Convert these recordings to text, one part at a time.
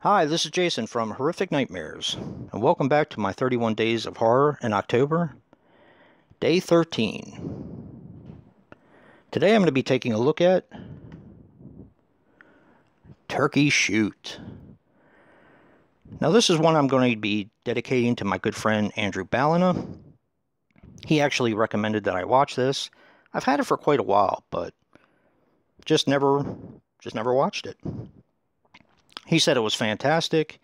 Hi, this is Jason from Horrific Nightmares, and welcome back to my 31 Days of Horror in October, Day 13. Today I'm going to be taking a look at Turkey Shoot. Now this is one I'm going to be dedicating to my good friend Andrew Ballina. He actually recommended that I watch this. I've had it for quite a while, but just never watched it. He said it was fantastic,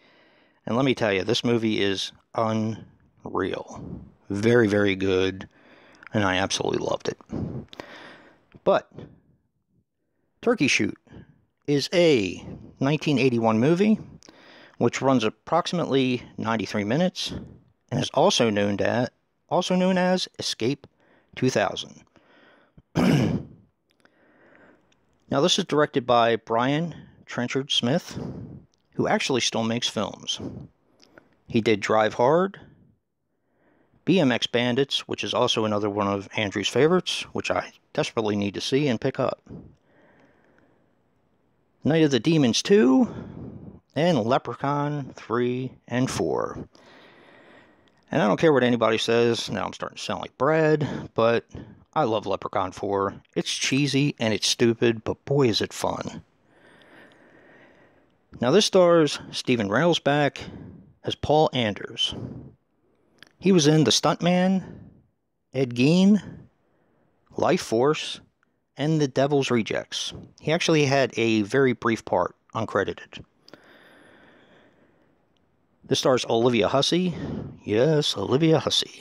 and let me tell you, this movie is unreal. Very, very good, and I absolutely loved it. But Turkey Shoot is a 1981 movie, which runs approximately 93 minutes, and is also known as Escape 2000. Now, this is directed by Brian Trenchard Smith, who actually still makes films. He did Drive Hard, BMX Bandits, which is also another one of Andrew's favorites, which I desperately need to see and pick up, Night of the Demons 2, and Leprechaun 3 and 4. And I don't care what anybody says, now I'm starting to sound like Brad, but I love Leprechaun 4. It's cheesy and it's stupid, but boy is it fun. Now this stars Stephen Railsback as Paul Anders. He was in The Stuntman, Ed Gein, Life Force, and The Devil's Rejects. He actually had a very brief part, uncredited. This stars Olivia Hussey. Yes, Olivia Hussey.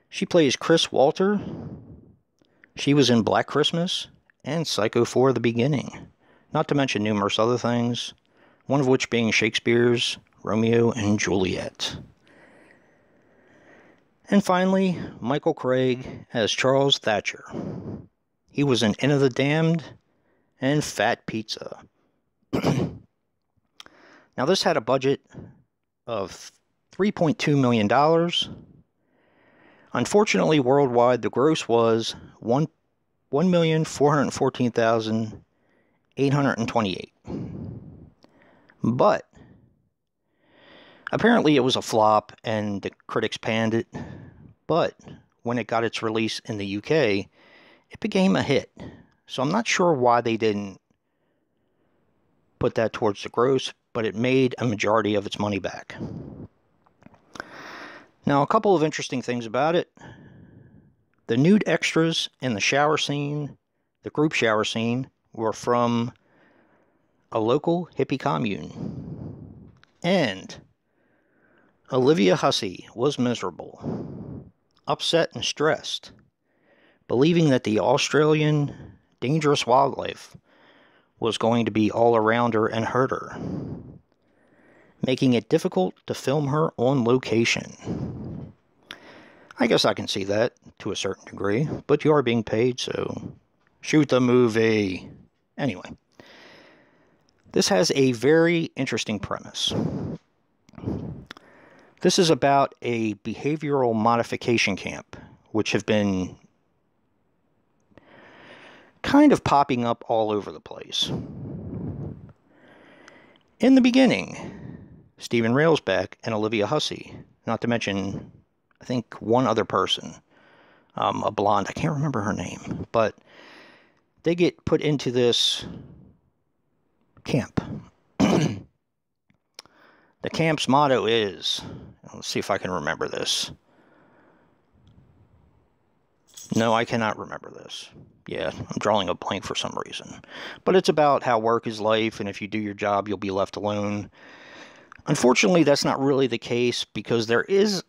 She plays Chris Walter. She was in Black Christmas and Psycho 4: The Beginning. Not to mention numerous other things, one of which being Shakespeare's Romeo and Juliet. And finally, Michael Craig as Charles Thatcher. He was in Inn of the Damned and Fat Pizza. Now this had a budget of $3.2 million. Unfortunately, worldwide, the gross was $1,414,828. But apparently it was a flop and the critics panned it. But when it got its release in the UK, it became a hit. So I'm not sure why they didn't put that towards the gross, but it made a majority of its money back. Now, a couple of interesting things about it. The nude extras in the shower scene, the group shower scene, were from a local hippie commune. And Olivia Hussey was miserable, upset and stressed, believing that the Australian dangerous wildlife was going to be all around her and hurt her, making it difficult to film her on location. I guess I can see that to a certain degree, but you are being paid, so shoot the movie. Anyway, this has a very interesting premise. This is about a behavioral modification camp, which have been kind of popping up all over the place. In the beginning, Stephen Railsback and Olivia Hussey, not to mention, I think, one other person, a blonde, I can't remember her name, but they get put into this camp. The camp's motto is, let's see if I can remember this. No, I cannot remember this. Yeah, I'm drawing a blank for some reason. But it's about how work is life, and if you do your job, you'll be left alone. Unfortunately, that's not really the case, because there is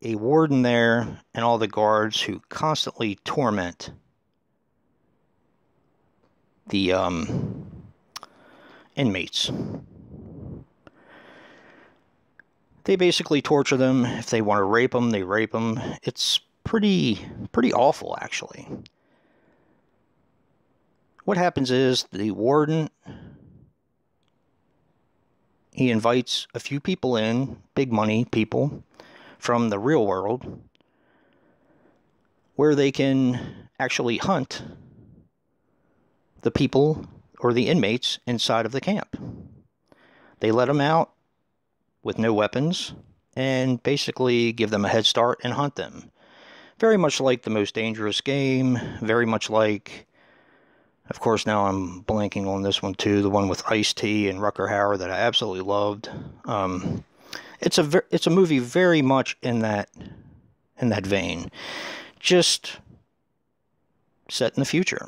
a warden there and all the guards who constantly torment the inmates. They basically torture them. If they want to rape them, they rape them. It's pretty awful, actually. What happens is the warden, he invites a few people in, big money people, from the real world, where they can actually hunt the people or the inmates inside of the camp. They let them out with no weapons and basically give them a head start and hunt them. Very much like The Most Dangerous Game, very much like, of course now I'm blanking on this one too, the one with Ice-T and Rutger Hauer that I absolutely loved. It's a movie very much in that vein, just set in the future.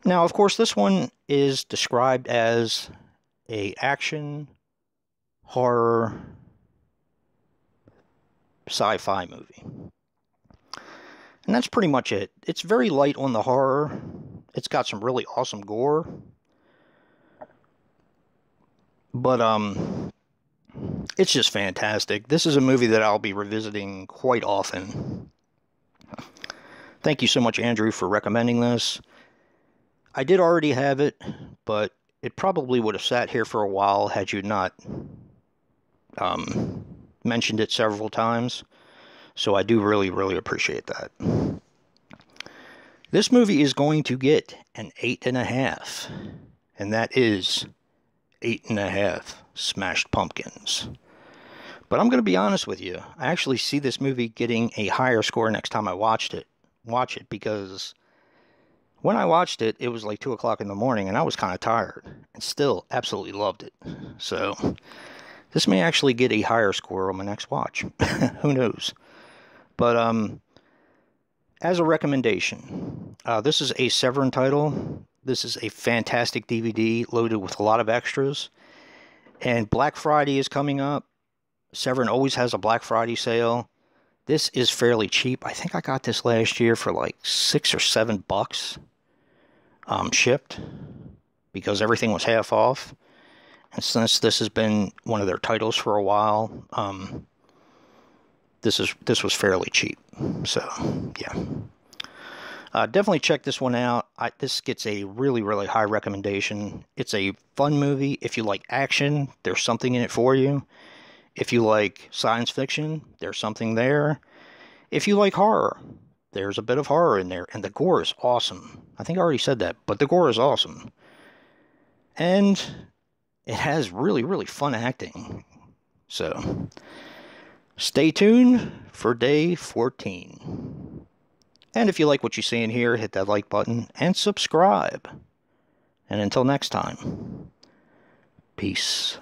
Now, of course, this one is described as a action, horror, sci-fi movie. And that's pretty much it. It's very light on the horror. It's got some really awesome gore. But, it's just fantastic. This is a movie that I'll be revisiting quite often. Thank you so much, Andrew, for recommending this. I did already have it, but it probably would have sat here for a while had you not mentioned it several times. So I do really, really appreciate that. This movie is going to get an 8.5, and that is 8.5 smashed pumpkins. But I'm going to be honest with you. I actually see this movie getting a higher score next time I watch it, because when I watched it, it was like 2 o'clock in the morning, and I was kind of tired, and still absolutely loved it. So this may actually get a higher score on my next watch. Who knows? But as a recommendation, this is a Severin title. This is a fantastic DVD loaded with a lot of extras. And Black Friday is coming up. Severin always has a Black Friday sale. This is fairly cheap. I think I got this last year for like $6 or $7 shipped, because everything was half off. And since this has been one of their titles for a while, this was fairly cheap. So yeah, definitely check this one out. This gets a really, really high recommendation. It's a fun movie. If you like action, there's something in it for you. If you like science fiction, there's something there. If you like horror, there's a bit of horror in there. And the gore is awesome. I think I already said that, but the gore is awesome. And it has really, really fun acting. So stay tuned for day 14. And if you like what you see in here, hit that like button and subscribe. And until next time, peace.